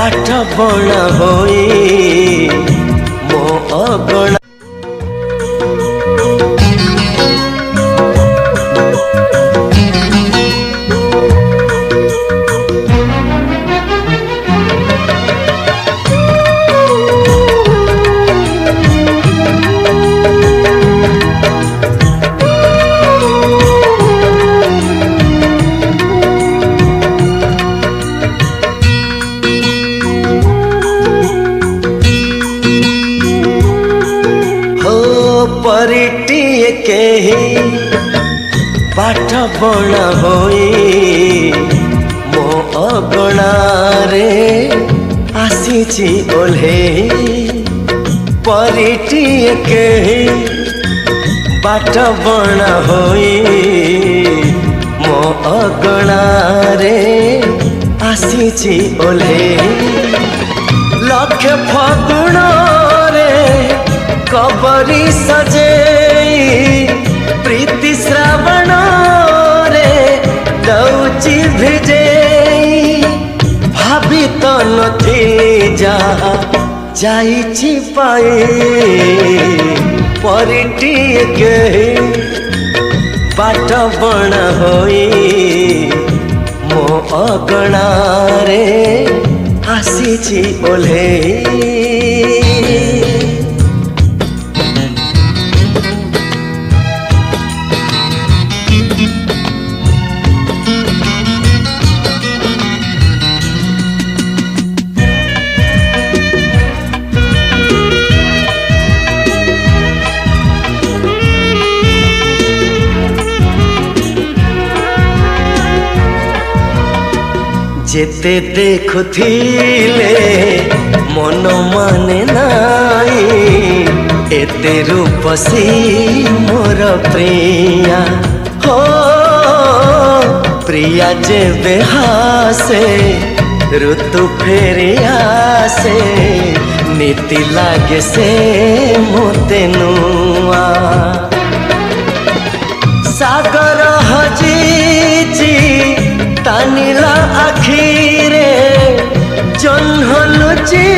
बाट बणा होई मो अगणा। परिटिए केही बाट बणा होई मो अगणा रे आसीची ओल्हे। परिटिए केही बाट बणा होई मो अगणा रे आसीची ओल्हे। लक्ष फगुण रे कबरी सजे प्रीति श्रावण रे दौची भिजे। भाभी तो नथी जहा जाइछि पाए परिटिए केही बाट बणा होई मो अगणा रे आसीछि ओल्हे। जेते देखुथिले मन माने नाई एते रूपसी मोर प्रिया हो। प्रिया जेबे हासे ऋतु फेरी आसे नीति लागे से मोते नुआ। सागर हजीची तानिला आखिरे जन्ह लुची